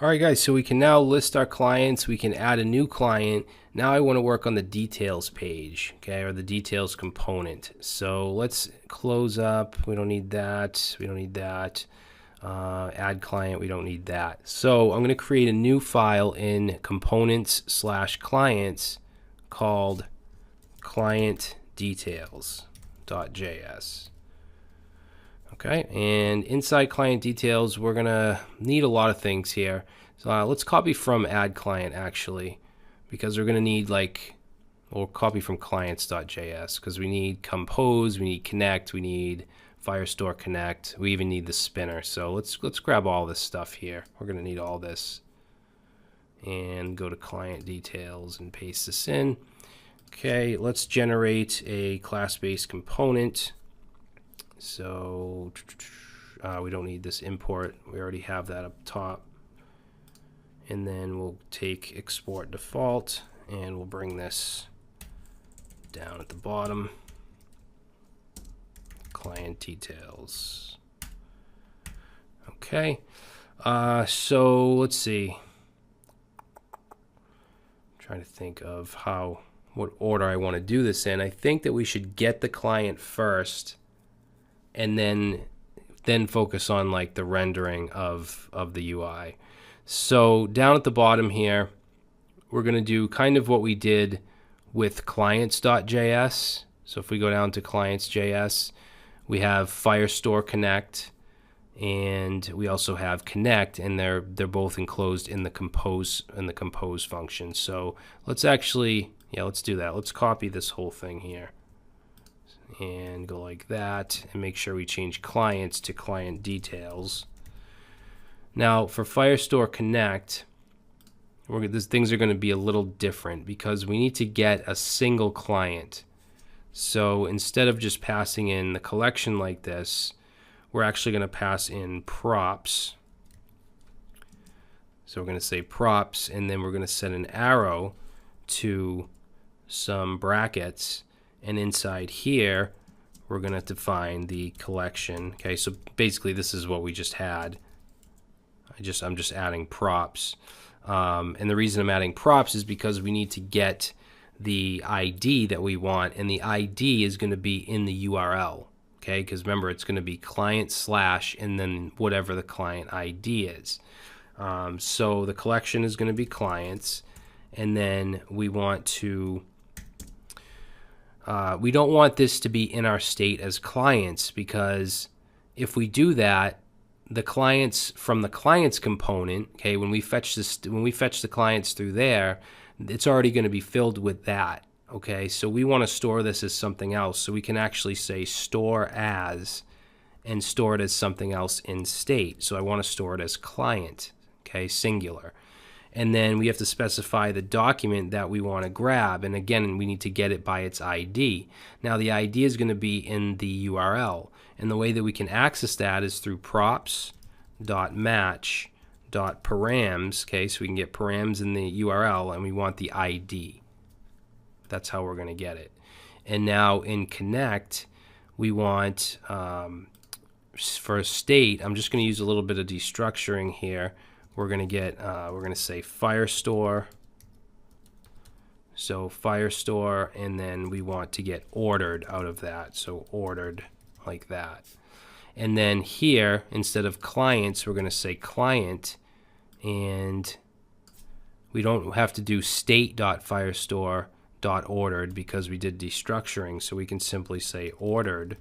Alright guys, so we can now list our clients, we can add a new client. Now I want to work on the details page, okay, or the details component. So let's close up, we don't need that, we don't need that. Add client, we don't need that. So I'm going to create a new file in components/clients called client details.js. Okay, and inside client details, we're gonna need a lot of things here. So let's copy from add client actually, because we're gonna need we'll copy from clients.js because we need compose, we need connect, we need Firestore Connect, we even need the spinner. So let's grab all this stuff here. We're gonna need all this, and go to client details and paste this in. Okay, let's generate a class-based component. So we don't need this import. We already have that up top. And then we'll take export default and we'll bring this down at the bottom. Client details. Okay. So let's see. I'm trying to think of what order I want to do this in. I think that we should get the client first, and then focus on the rendering of the UI. So down at the bottom here, we're going to do kind of what we did with clients.js. So if we go down to clients.js, we have Firestore Connect, and we also have Connect, and they're both enclosed in the compose function. So let's actually, let's do that. Let's copy this whole thing here and go like that, and make sure we change clients to client details. Now for Firestore Connect, things are going to be a little different because we need to get a single client. So instead of just passing in the collection like this, we're actually going to pass in props. So we're going to say props, and then we're going to set an arrow to some brackets. And inside here, we're going to define the collection. Okay, so basically this is what we just had. I'm just adding props. And the reason I'm adding props is because we need to get the ID that we want, and the ID is going to be in the URL. Okay, because remember, it's going to be client / and then whatever the client ID is. So the collection is going to be clients, and then we want to we don't want this to be in our state as clients, because if we do that, the clients from the clients component, okay, when we fetch the clients through there, it's already going to be filled with that. Okay, so we want to store this as something else. So we can actually say store as and store it as something else in state. So I want to store it as client, okay, singular. And then we have to specify the document that we want to grab. And again, we need to get it by its ID. Now the ID is going to be in the URL. And the way that we can access that is through props.match.params. Okay, so we can get params in the URL, and we want the ID. That's how we're going to get it. And now in Connect, we want, for state, I'm just going to use a little bit of destructuring here. We're going to say Firestore. So Firestore, and then we want to get ordered out of that. So ordered like that. And then here, instead of clients, we're going to say client, and we don't have to do state.firestore.ordered because we did destructuring. So we can simply say ordered.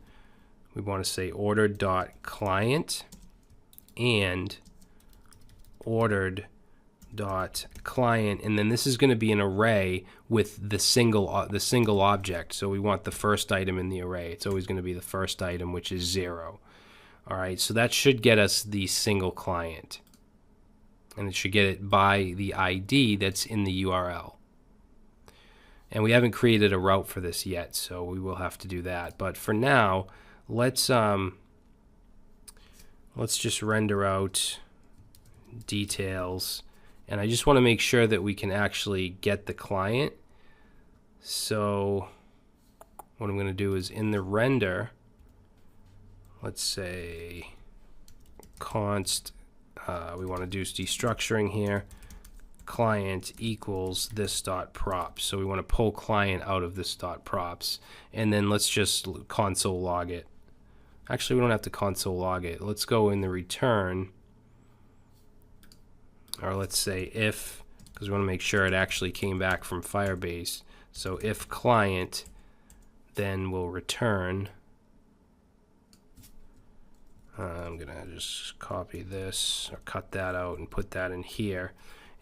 We want to say ordered.client and ordered.client, and then this is going to be an array with the single object. So we want the first item in the array. It's always going to be the first item, which is 0. All right, so that should get us the single client, and it should get it by the ID that's in the URL. And we haven't created a route for this yet, so we will have to do that. But for now, let's just render out details, and I just want to make sure that we can actually get the client. So what I'm going to do is in the render, let's say const we want to do destructuring here. Client equals this dot props. So we want to pull client out of this dot props, and then let's just console log it. Actually, we don't have to console log it. Let's go in the return, or let's say if, because we want to make sure it actually came back from Firebase. So if client, then we'll return. I'm gonna just copy this or cut that out and put that in here.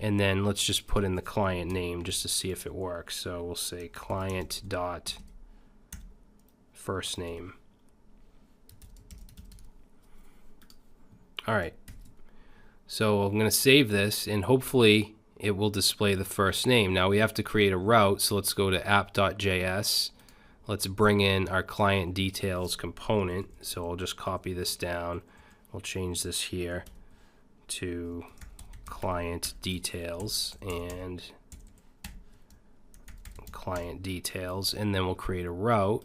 And then let's just put in the client name just to see if it works. So we'll say client dot first name. All right. So I'm going to save this, and hopefully it will display the first name. Now we have to create a route. So let's go to app.js. Let's bring in our client details component. So I'll just copy this down. We'll change this here to client details and client details, and then we'll create a route.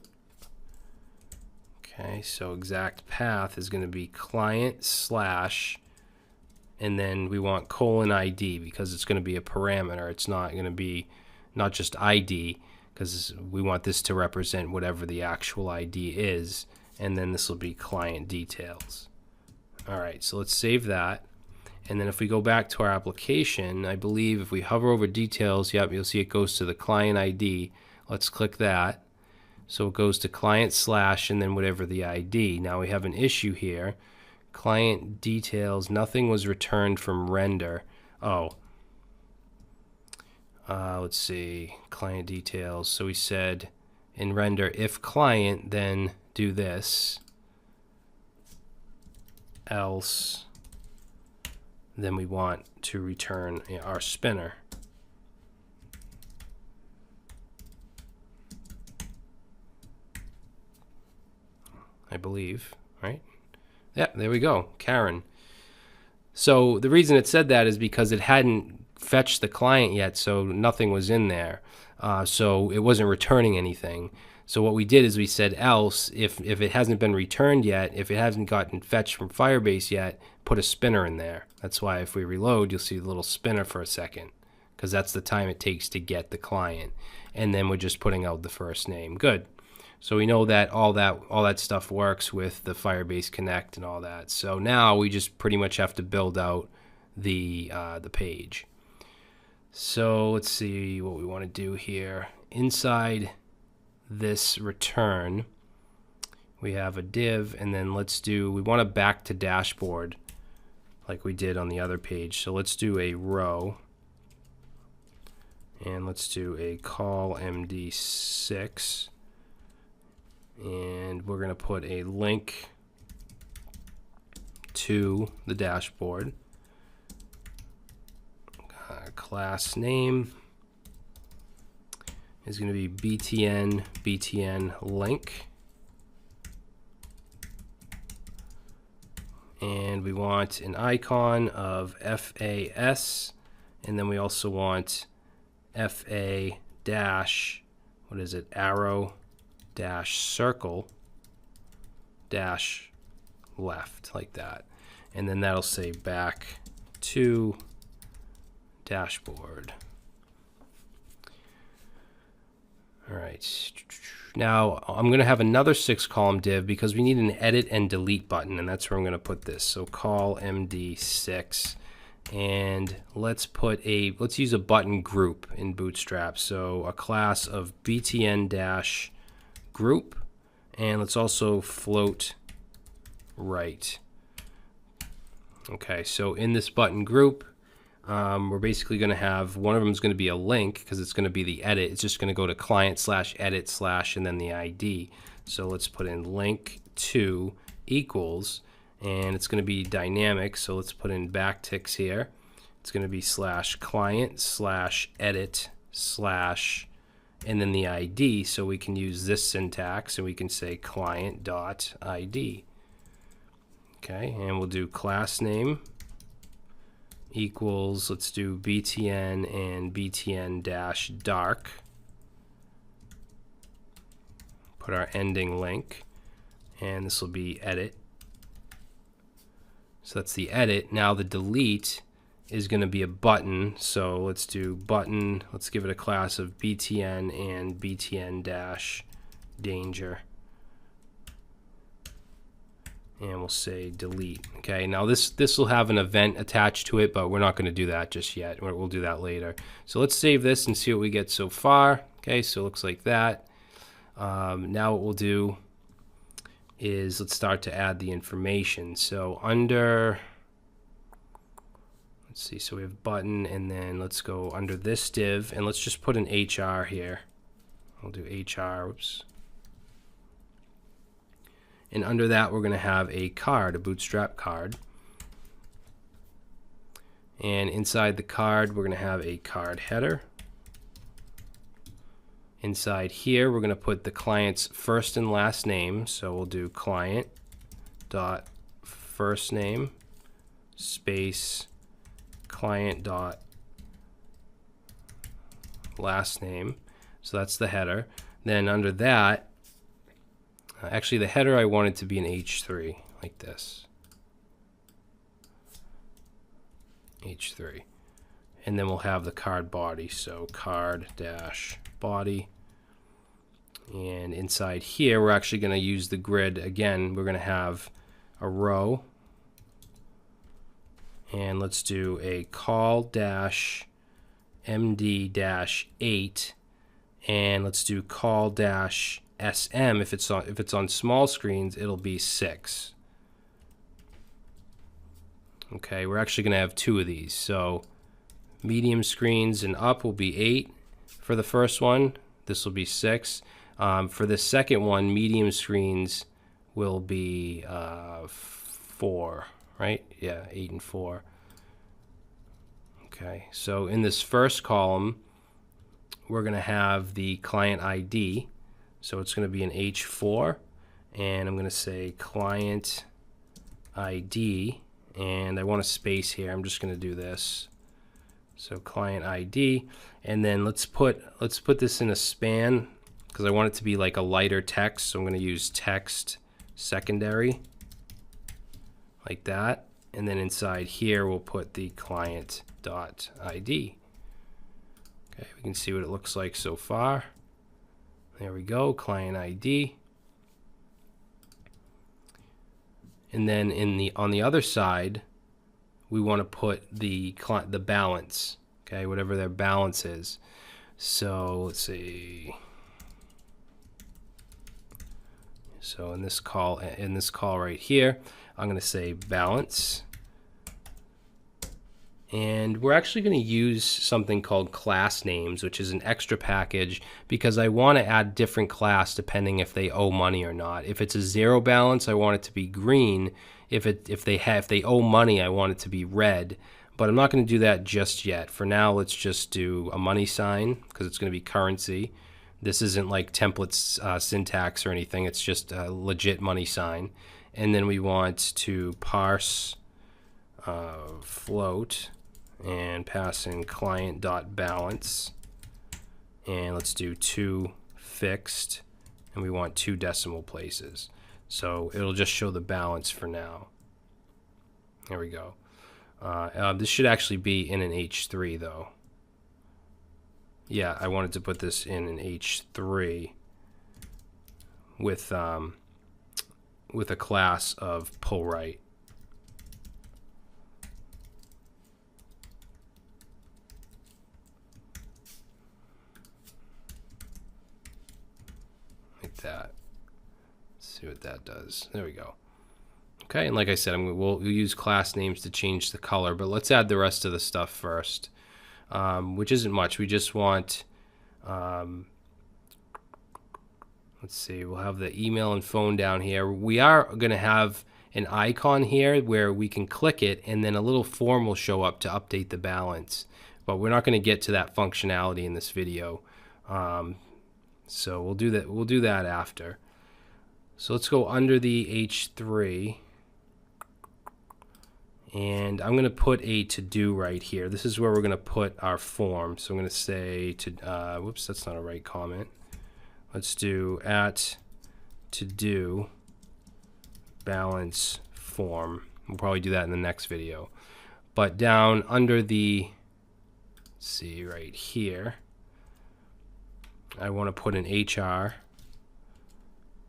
Okay, so exact path is going to be client slash, and then we want :ID because it's going to be a parameter. It's not going to be not just ID, because we want this to represent whatever the actual ID is, and then this will be client details. All right, so let's save that. And then if we go back to our application, I believe if we hover over details, yep, you'll see it goes to the client ID. Let's click that. So it goes to client slash and then whatever the ID. Now we have an issue here. Client details, nothing was returned from render. Let's see, client details. So we said in render, if client, then do this. Else, then we want to return our spinner. I believe, right? Yeah, there we go, Karen. So the reason it said that is because it hadn't fetched the client yet, so nothing was in there. So it wasn't returning anything. So what we did is we said else, if it hasn't been returned yet, if it hasn't gotten fetched from Firebase yet, put a spinner in there. That's why if we reload, you'll see the little spinner for a second, because that's the time it takes to get the client. And then we're just putting out the first name. Good. So we know that all that stuff works with the Firebase Connect and all that. So now we just pretty much have to build out the page. So let's see what we want to do here. Inside this return, we have a div, and then we want to back to dashboard like we did on the other page. So let's do a row, and let's do a call MD6, and we're going to put a link to the dashboard. Class name is going to be btn link, and we want an icon of FAS, and then we also want FA dash, what is it, arrow dash circle dash left, like that, and then that'll say back to dashboard. All right, now I'm going to have another 6-column div because we need an edit and delete button, and that's where I'm going to put this. So call MD6, and let's use a button group in Bootstrap. So a class of btn dash group, and let's also float right. Okay, so in this button group, we're basically going to have one of them is going to be a link because it's going to be the edit. It's just going to go to client slash edit slash and then the ID. So let's put in link to equals, and it's going to be dynamic. So let's put in backticks here. It's going to be slash client slash edit slash and then the ID. So we can use this syntax and we can say client dot ID. Okay, and we'll do class name equals, let's do btn and btn dash dark. Put our ending link, and this will be edit. So that's the edit. Now the delete is going to be a button. So let's do button. Let's give it a class of btn and btn-danger. And we'll say delete. Okay, now this will have an event attached to it, but we're not going to do that just yet. We'll do that later. So let's save this and see what we get so far. Okay, so it looks like that. Now what we'll do is let's start to add the information. So under, let's see, so we have button, and then let's go under this div, and let's just put an HR here. I'll do HR, oops. And under that, we're going to have a card, a bootstrap card. And inside the card, we're going to have a card header. Inside here, we're going to put the client's first and last name. So we'll do client dot first name space client dot last name. So that's the header. Then under that, actually the header I want it to be an H3 like this. H3. And then we'll have the card body. So card dash body. And inside here, we're actually going to use the grid again. We're going to have a row. And let's do a call dash MD dash 8. And let's do call dash SM. If it's on small screens, it'll be 6. Okay, we're actually going to have 2 of these. So medium screens and up will be 8 for the first one. This will be 6. For the second one, medium screens will be 4, right? Yeah, 8 and 4. Okay, so in this first column, we're going to have the client ID. So it's going to be an H4, and I'm going to say client ID, and I want a space here. I'm just going to do this. So client ID, and then let's put this in a span because I want it to be like a lighter text. So I'm going to use text secondary like that, and then inside here we'll put the client dot ID. Okay, we can see what it looks like so far. There we go, client ID. And then on the other side, we want to put the balance, okay, whatever their balance is. So let's see. So in this call right here, I'm going to say balance. And we're actually going to use something called class names, which is an extra package because I want to add different class depending if they owe money or not. If it's a 0 balance, I want it to be green. If they owe money, I want it to be red. But I'm not going to do that just yet. For now, let's just do a money sign because it's going to be currency. This isn't like templates syntax or anything. It's just a legit money sign. And then we want to parse float and pass in client.balance, and let's do 2 fixed, and we want 2 decimal places. So it'll just show the balance for now. There we go. This should actually be in an H3 though. Yeah, I wanted to put this in an H3 with a class of pull right. That. Let's see what that does. There we go. Okay, and like I said, we'll use class names to change the color, but let's add the rest of the stuff first, which isn't much. We just want, let's see, we'll have the email and phone down here. We are going to have an icon here where we can click it, and then a little form will show up to update the balance, but we're not going to get to that functionality in this video. So we'll do that after. So let's go under the H3, and I'm going to put a to-do right here. This is where we're going to put our form. So I'm going to say whoops, that's not a right comment. Let's do at to-do balance form. We'll probably do that in the next video. But down under the, let's see right here, I want to put an HR,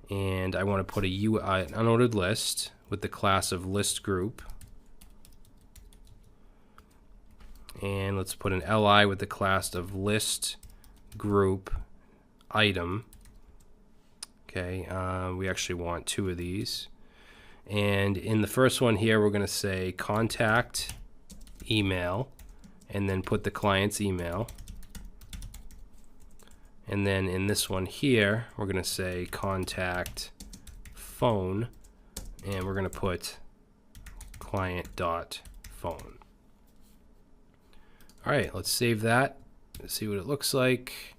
and I want to put a an unordered list with the class of list group. And let's put an LI with the class of list group item. Okay, we actually want 2 of these. And in the first one here, we're going to say contact email, and then put the client's email. And then in this one here, we're going to say contact phone, and we're going to put client.phone. All right, let's save that. Let's see what it looks like.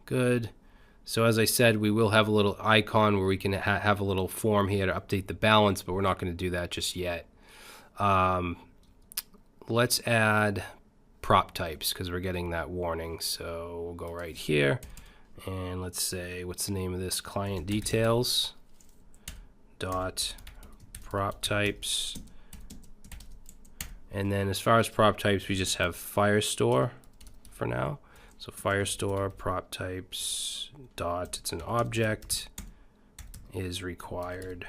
Good. So as I said, we will have a little icon where we can have a little form here to update the balance, but we're not going to do that just yet. Let's add prop types because we're getting that warning. So we'll go right here, and let's say, what's the name of this? Client details dot prop types. And then as far as prop types, we just have Firestore for now. So Firestore prop types dot, it's an object, is required.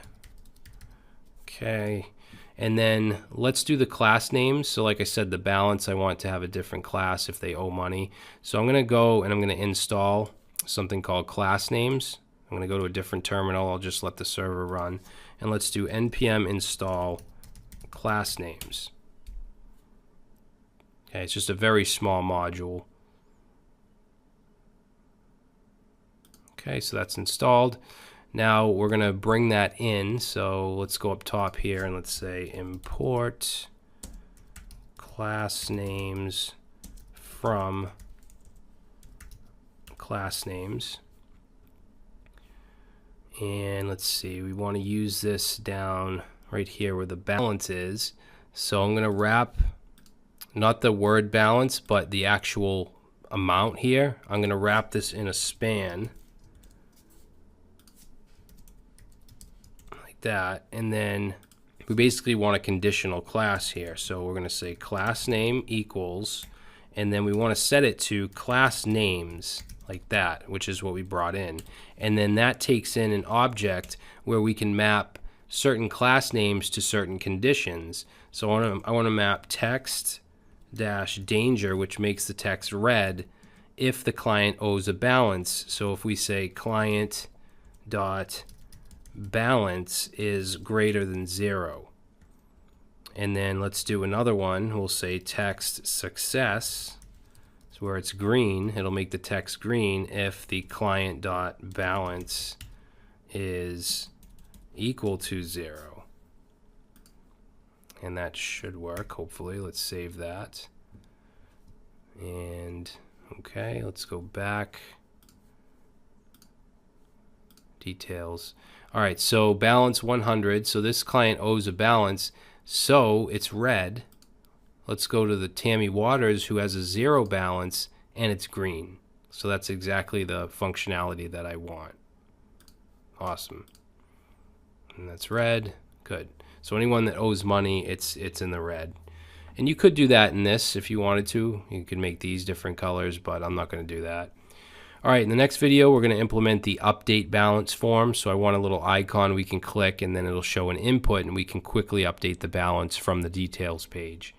Okay. And then let's do the class names. So like I said, the balance, I want to have a different class if they owe money. So I'm going to go and I'm going to install something called class names. I'm going to go to a different terminal. I'll just let the server run. And let's do npm install class names. Okay, it's just a very small module. Okay, so that's installed. Now we're going to bring that in. So let's go up top here and let's say import class names from class names. And let's see, we want to use this down right here where the balance is. So I'm going to wrap not the word balance, but the actual amount here. I'm going to wrap this in a span like that. And then we basically want a conditional class here. So we're going to say class name equals, and then we want to set it to class names like that, which is what we brought in. And then that takes in an object where we can map certain class names to certain conditions. So I want to map text dash danger, which makes the text red if the client owes a balance. So if we say client dot balance is greater than 0, and then let's do another one. We'll say text success, so where it's green, it'll make the text green if the client dot balance is equal to 0. And that should work, hopefully. Let's save that. And okay, let's go back. Details. All right, so balance 100. So this client owes a balance, so it's red. Let's go to the Tammy Waters, who has a 0 balance, and it's green. So that's exactly the functionality that I want. Awesome. And that's red. Good. So anyone that owes money, it's in the red. And you could do that in this if you wanted to. You could make these different colors, but I'm not going to do that. All right, in the next video, we're going to implement the update balance form. So I want a little icon we can click, and then it'll show an input, and we can quickly update the balance from the details page.